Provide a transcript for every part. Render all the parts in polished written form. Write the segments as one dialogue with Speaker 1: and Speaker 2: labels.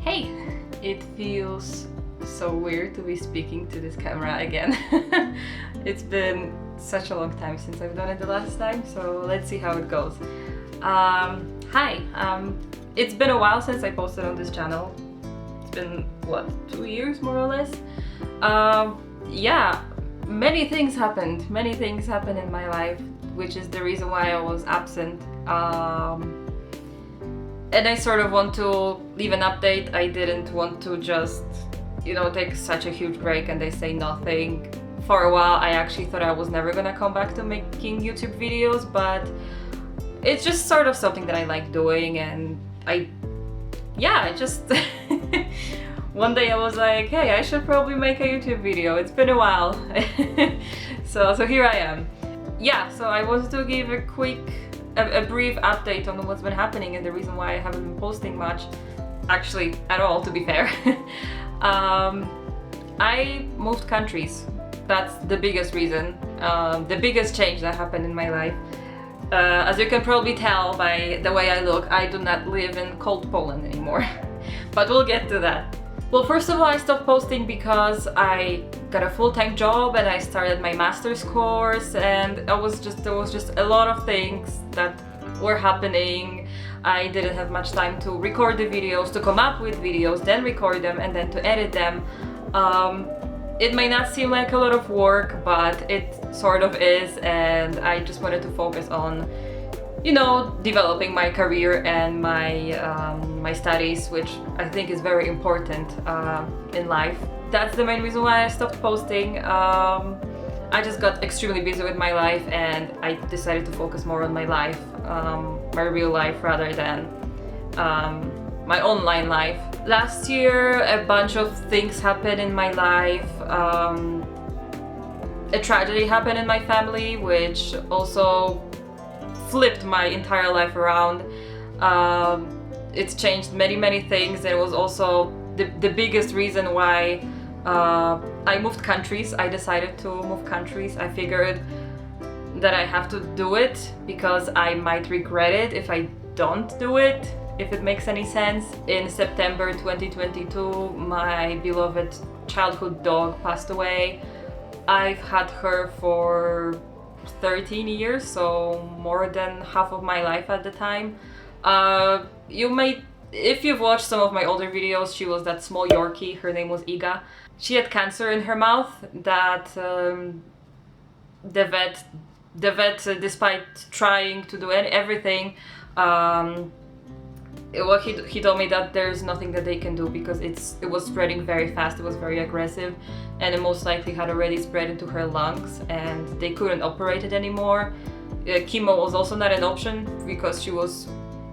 Speaker 1: Hey, it feels so weird to be speaking to this camera again. It's been such a long time since I've done it the last time, so let's see how it goes. Hi, it's been a while since I posted on this channel. It's been, what, 2 years more or less? Yeah, many things happened in my life, which is the reason why I was absent. And I sort of want to leave an update. I didn't want to just, take such a huge break and they say nothing. For a while, I actually thought I was never gonna come back to making YouTube videos, but it's just sort of something that I like doing, and I just one day I was like, hey, I should probably make a YouTube video. It's been a while. So here I am. Yeah, so I wanted to give a brief update on what's been happening and the reason why I haven't been posting much, actually at all, to be fair. I moved countries. That's the biggest reason, the biggest change that happened in my life. As you can probably tell by the way I look, I do not live in cold Poland anymore. But we'll get to that. Well, first of all, I stopped posting because I got a full-time job and I started my master's course, and there was just a lot of things that were happening. I didn't have much time to record the videos, to come up with videos, then record them, and then to edit them. It may not seem like a lot of work, but it sort of is, and I just wanted to focus on developing my career and my studies, which I think is very important in life. That's the main reason why I stopped posting. I just got extremely busy with my life, and I decided to focus more on my life, my real life, rather than my online life. Last year, a bunch of things happened in my life. A tragedy happened in my family, which also flipped my entire life around. It's changed many things. It was also the biggest reason why I moved countries. I decided to move countries. I figured that I have to do it because I might regret it if I don't do it, if it makes any sense. In September 2022, my beloved childhood dog passed away. I've had her for 13 years, so more than half of my life at the time. If you've watched some of my older videos, she was that small Yorkie. Her name was Iga. She had cancer in her mouth that the vet, despite trying to do everything, he told me that there's nothing that they can do because it was spreading very fast. It was very aggressive, and it most likely had already spread into her lungs, and they couldn't operate it anymore. Chemo was also not an option because she was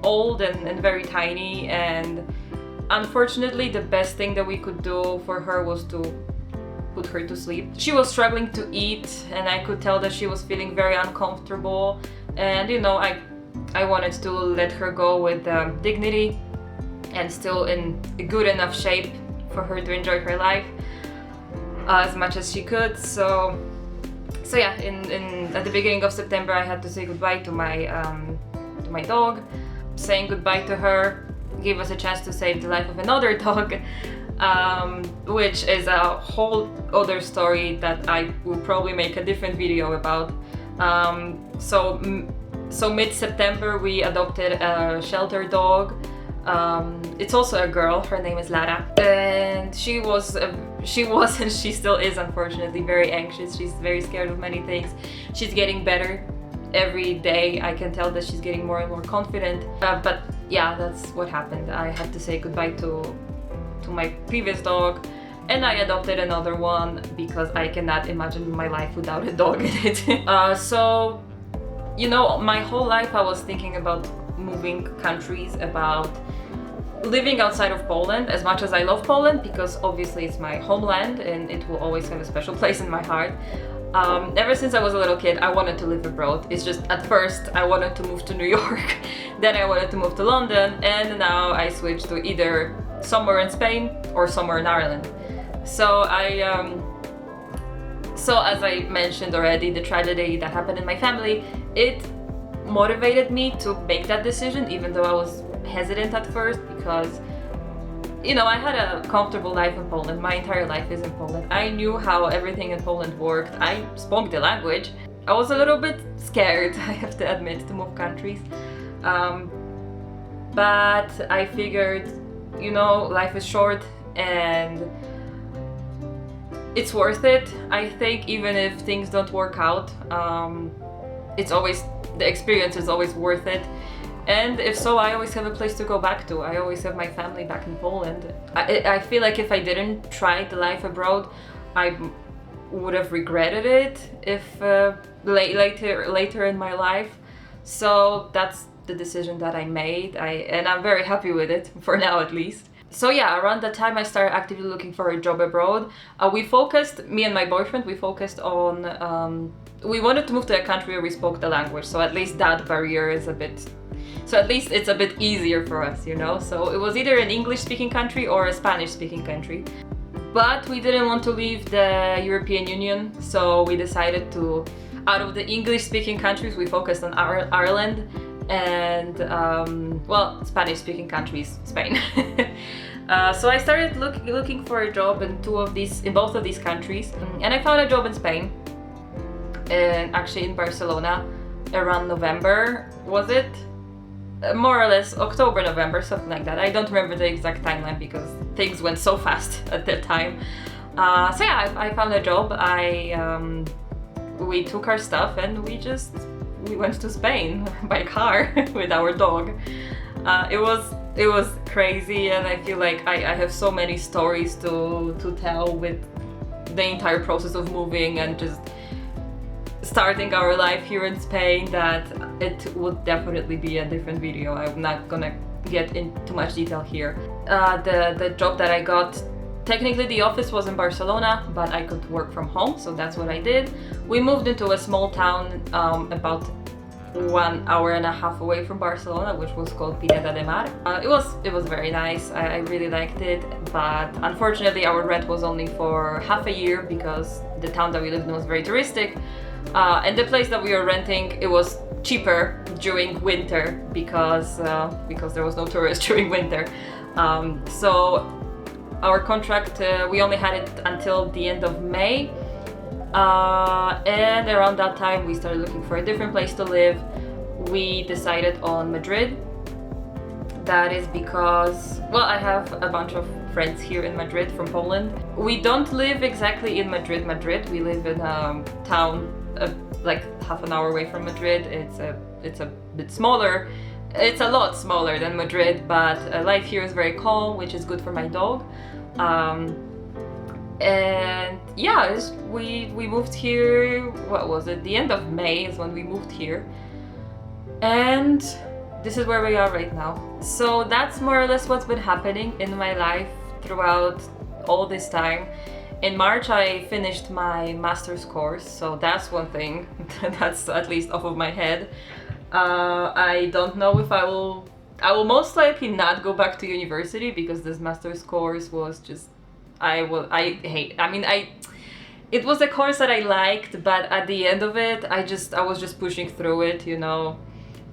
Speaker 1: old and very tiny, and unfortunately the best thing that we could do for her was to put her to sleep. She was struggling to eat, and I could tell that she was feeling very uncomfortable, and I wanted to let her go with dignity and still in a good enough shape for her to enjoy her life as much as she could. So yeah, at the beginning of September, I had to say goodbye to my dog. Saying goodbye to her gave us a chance to save the life of another dog, which is a whole other story that I will probably make a different video about. So mid-September, we adopted a shelter dog. It's also a girl. Her name is Lara, and she was and she still is, unfortunately, very anxious. She's very scared of many things. She's getting better every day. I can tell that she's getting more and more confident. But yeah, that's what happened. I had to say goodbye to my previous dog, and I adopted another one because I cannot imagine my life without a dog in it. So my whole life I was thinking about moving countries, about living outside of Poland, as much as I love Poland, because obviously it's my homeland and it will always have a special place in my heart. Ever since I was a little kid, I wanted to live abroad. It's just, at first I wanted to move to New York, then I wanted to move to London, and now I switched to either somewhere in Spain or somewhere in Ireland. So So as I mentioned already, the tragedy that happened in my family, it motivated me to make that decision, even though I was hesitant at first, because you know, I had a comfortable life in Poland. My entire life is in Poland. I knew how everything in Poland worked. I spoke the language. I was a little bit scared, I have to admit, to move countries. But I figured, you know, life is short and it's worth it. I think even if things don't work out, the experience is always worth it. And if so, I always have a place to go back to. I always have my family back in Poland. I feel like if I didn't try the life abroad, I would have regretted it if later in my life. So that's the decision that I made, and I'm very happy with it, for now at least. So yeah, around that time I started actively looking for a job abroad. Me and my boyfriend, we focused on, we wanted to move to a country where we spoke the language, so at least that barrier is at least it's a bit easier for us, you know? So it was either an English-speaking country or a Spanish-speaking country. But we didn't want to leave the European Union, so we decided to, out of the English-speaking countries, we focused on Ireland and, well, Spanish-speaking countries, Spain. So I started looking for a job in both of these countries, and I found a job in Spain, and actually in Barcelona, around November, was it? More or less October, November, something like that. I don't remember the exact timeline because things went so fast at that time. So yeah, I found a job. We took our stuff and we went to Spain by car with our dog. It was crazy, and I feel like I have so many stories to tell with the entire process of moving and just starting our life here in Spain, that it would definitely be a different video. I'm not gonna get into too much detail here. The job that I got, technically the office was in Barcelona, but I could work from home, so that's what I did. We moved into a small town about 1 hour and a half away from Barcelona, which was called Pineda de Mar. It was very nice. I really liked it, but unfortunately our rent was only for half a year because the town that we lived in was very touristic. And the place that we were renting, it was cheaper during winter because there was no tourists during winter. So our contract, we only had it until the end of May. And around that time we started looking for a different place to live. We decided on Madrid. That is because, well, I have a bunch of friends here in Madrid from Poland. We don't live exactly in Madrid. We live in a town like half an hour away from Madrid. It's a bit smaller. It's a lot smaller than Madrid, but life here is very calm, which is good for my dog. And yeah, we moved here, what was it? The end of May is when we moved here. And this is where we are right now. So that's more or less what's been happening in my life throughout all this time. In March I finished my master's course, so that's one thing that's at least off of my head. I don't know if I will most likely not go back to university because this master's course was just, it was a course that I liked, but at the end of it, I was just pushing through it, you know.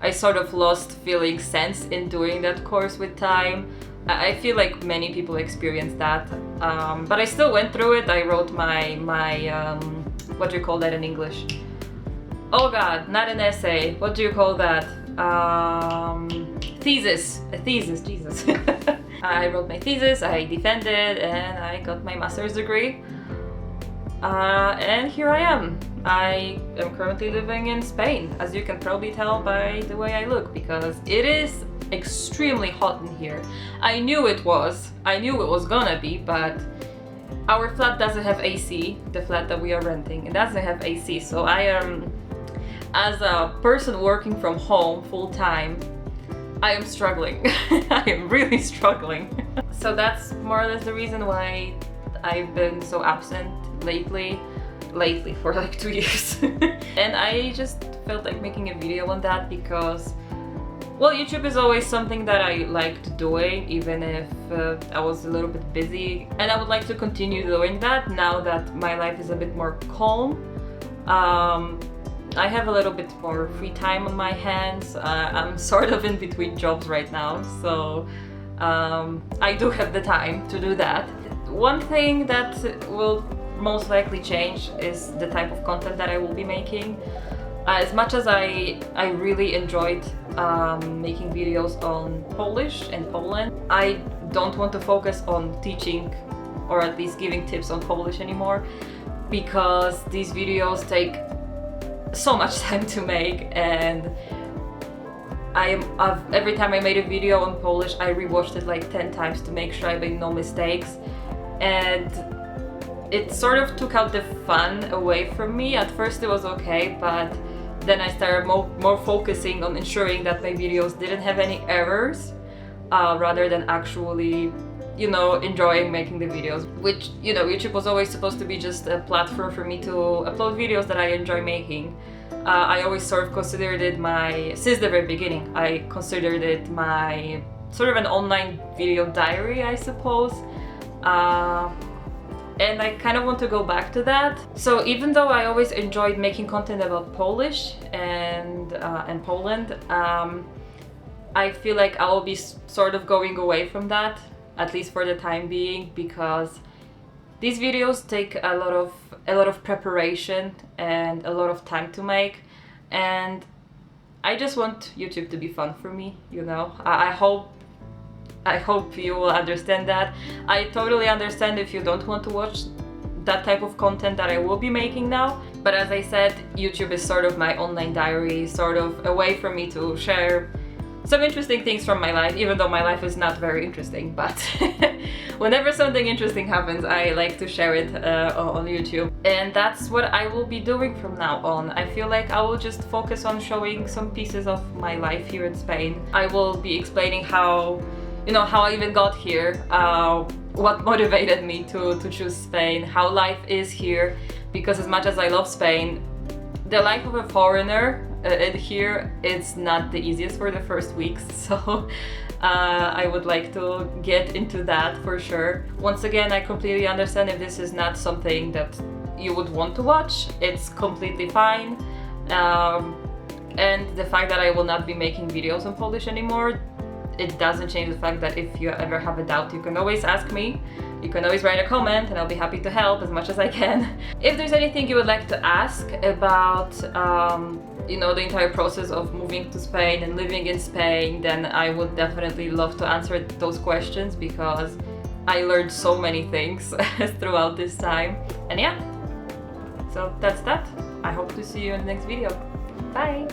Speaker 1: I sort of lost feeling sense in doing that course with time. I feel like many people experience that, but I still went through it. I wrote my what do you call that in English? Oh god, not an essay. What do you call that? Thesis. A thesis, Jesus. I wrote my thesis, I defended, and I got my master's degree. And here I am. I am currently living in Spain, as you can probably tell by the way I look, because it is extremely hot in here. I knew it was gonna be, but our flat doesn't have AC, the flat that we are renting, it doesn't have AC, so I am, as a person working from home full-time, I am struggling. I am really struggling. So that's more or less the reason why I've been so absent lately for like 2 years. And I just felt like making a video on that because, well, YouTube is always something that I liked doing, even if I was a little bit busy, and I would like to continue doing that now that my life is a bit more calm. I have a little bit more free time on my hands. I'm sort of in between jobs right now, so I do have the time to do that. One thing that will most likely change is the type of content that I will be making. As much as I really enjoyed making videos on Polish and Poland, I don't want to focus on teaching or at least giving tips on Polish anymore, because these videos take so much time to make, and every time I made a video on Polish, I rewatched it like 10 times to make sure I made no mistakes, and it sort of took out the fun away from me. At first it was okay, but then I started more focusing on ensuring that my videos didn't have any errors, rather than actually, you know, enjoying making the videos. Which, you know, YouTube was always supposed to be just a platform for me to upload videos that I enjoy making. I always sort of considered it since the very beginning, I considered it my sort of an online video diary, I suppose. And I kind of want to go back to that. So even though I always enjoyed making content about Polish and Poland, I feel like I will be sort of going away from that, at least for the time being, because these videos take a lot of preparation and a lot of time to make, and I just want YouTube to be fun for me, you know. I hope you will understand that. I totally understand if you don't want to watch that type of content that I will be making now, but as I said, YouTube is sort of my online diary, sort of a way for me to share some interesting things from my life, even though my life is not very interesting, but whenever something interesting happens, I like to share it on YouTube. And that's what I will be doing from now on. I feel like I will just focus on showing some pieces of my life here in Spain. I will be explaining how I even got here, what motivated me to choose Spain, how life is here, because as much as I love Spain, the life of a foreigner here, it's not the easiest for the first weeks, so I would like to get into that for sure. Once again, I completely understand if this is not something that you would want to watch, it's completely fine. And the fact that I will not be making videos in Polish anymore, it doesn't change the fact that if you ever have a doubt, you can always ask me. You can always write a comment and I'll be happy to help as much as I can. If there's anything you would like to ask about, the entire process of moving to Spain and living in Spain, then I would definitely love to answer those questions, because I learned so many things throughout this time. And yeah, so that's that. I hope to see you in the next video. Bye!